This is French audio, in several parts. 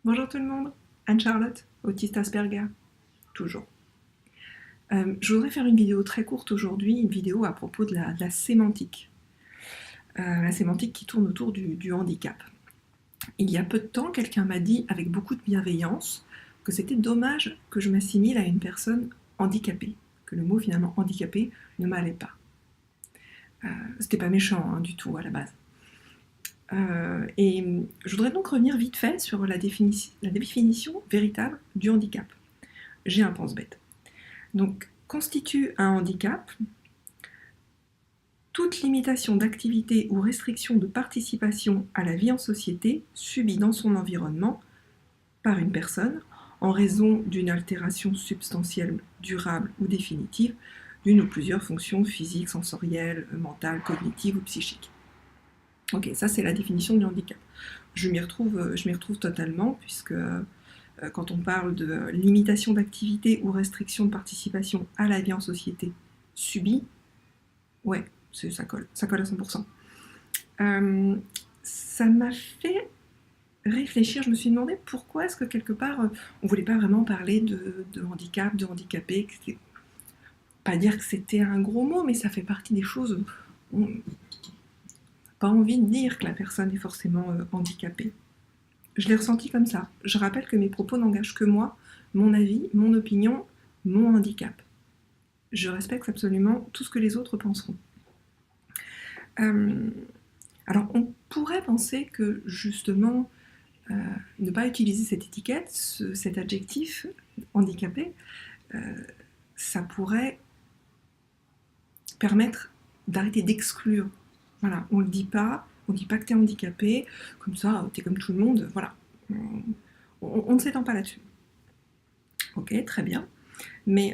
Bonjour tout le monde, Anne-Charlotte, autiste Asperger, toujours. Je voudrais faire une vidéo très courte aujourd'hui, une vidéo à propos de la sémantique. La sémantique qui tourne autour du handicap. Il y a peu de temps, quelqu'un m'a dit avec beaucoup de bienveillance que c'était dommage que je m'assimile à une personne handicapée, que le mot finalement handicapé ne m'allait pas. C'était pas méchant du tout à la base. Et je voudrais donc revenir vite fait sur la définition véritable du handicap. J'ai un pense-bête. Donc, constitue un handicap toute limitation d'activité ou restriction de participation à la vie en société subie dans son environnement par une personne en raison d'une altération substantielle, durable ou définitive d'une ou plusieurs fonctions physiques, sensorielles, mentales, cognitives ou psychiques. Ok, ça c'est la définition du handicap. Je m'y retrouve totalement puisque quand on parle de limitation d'activité ou restriction de participation à la vie en société subie, ouais, ça colle à 100%. Ça m'a fait réfléchir, je me suis demandé pourquoi est-ce que quelque part on voulait pas vraiment parler de handicap, de handicapé, pas dire que c'était un gros mot, mais ça fait partie des choses où on n'a pas envie de dire que la personne est forcément handicapée. Je l'ai ressenti comme ça. Je rappelle que mes propos n'engagent que moi, mon avis, mon opinion, mon handicap. Je respecte absolument tout ce que les autres penseront. Alors on pourrait penser que justement ne pas utiliser cette étiquette, cet adjectif handicapé, ça pourrait permettre d'arrêter d'exclure. Voilà, on ne dit pas que tu es handicapé, comme ça tu es comme tout le monde, voilà. On ne s'étend pas là-dessus. Ok, très bien. Mais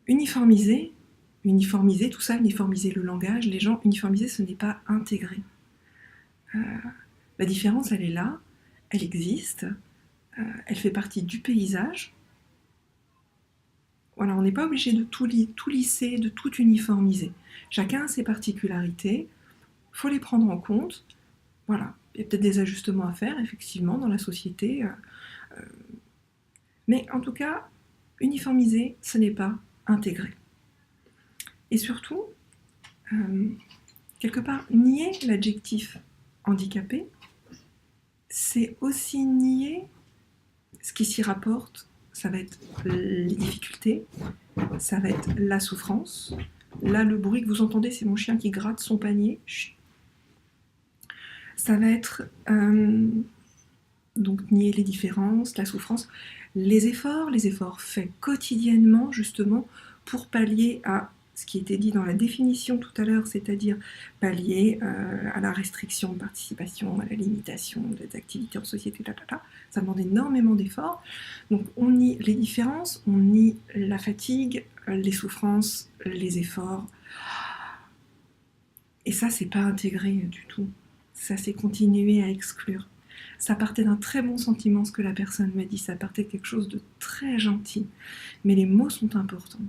uniformiser tout ça, uniformiser le langage, les gens, uniformiser, ce n'est pas intégrer. La différence, elle est là, elle existe, elle fait partie du paysage. Voilà, on n'est pas obligé de tout lisser, de tout uniformiser. Chacun a ses particularités, il faut les prendre en compte. Voilà, il y a peut-être des ajustements à faire, effectivement, dans la société. Mais en tout cas, uniformiser, ce n'est pas intégrer. Et surtout, quelque part, nier l'adjectif handicapé, c'est aussi nier ce qui s'y rapporte. Ça va être les difficultés, ça va être la souffrance. Là, le bruit que vous entendez, c'est mon chien qui gratte son panier. Chut. Ça va être donc nier les différences, la souffrance, les efforts faits quotidiennement justement pour pallier à ce qui était dit dans la définition tout à l'heure, c'est-à-dire pallier à la restriction de participation, à la limitation des activités en société, ça demande énormément d'efforts. Donc on nie les différences, on nie la fatigue, les souffrances, les efforts. Et ça, c'est pas intégré du tout. Ça, c'est continuer à exclure. Ça partait d'un très bon sentiment, ce que la personne m'a dit. Ça partait de quelque chose de très gentil. Mais les mots sont importants.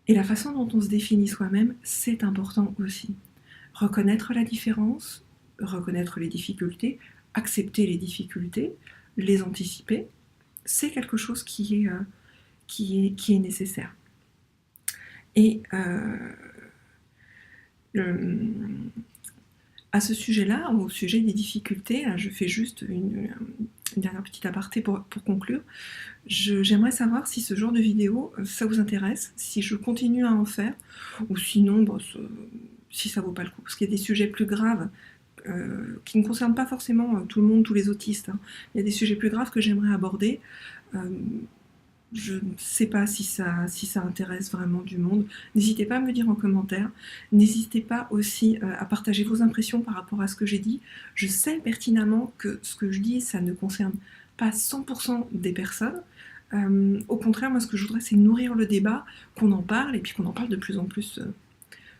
Et la façon dont on se définit soi-même, c'est important aussi. Reconnaître la différence, reconnaître les difficultés, accepter les difficultés, les anticiper, c'est quelque chose qui est nécessaire. Et à ce sujet-là, au sujet des difficultés, là, je fais juste une dernière petite aparté pour conclure. J'aimerais savoir si ce genre de vidéo, ça vous intéresse, si je continue à en faire, ou sinon, bon, si ça vaut pas le coup. Parce qu'il y a des sujets plus graves qui ne concernent pas forcément tout le monde, tous les autistes. Hein. Il y a des sujets plus graves que j'aimerais aborder. Je ne sais pas si ça intéresse vraiment du monde. N'hésitez pas à me le dire en commentaire. N'hésitez pas aussi à partager vos impressions par rapport à ce que j'ai dit. Je sais pertinemment que ce que je dis, ça ne concerne pas 100% des personnes. Au contraire, moi ce que je voudrais, c'est nourrir le débat, qu'on en parle, et puis qu'on en parle de plus en plus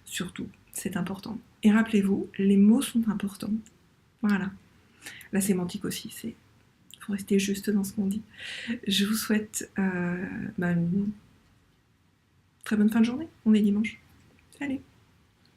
surtout. C'est important. Et rappelez-vous, les mots sont importants. Voilà. La sémantique aussi, c'est... faut rester juste dans ce qu'on dit. Je vous souhaite une très bonne fin de journée. On est dimanche. Allez.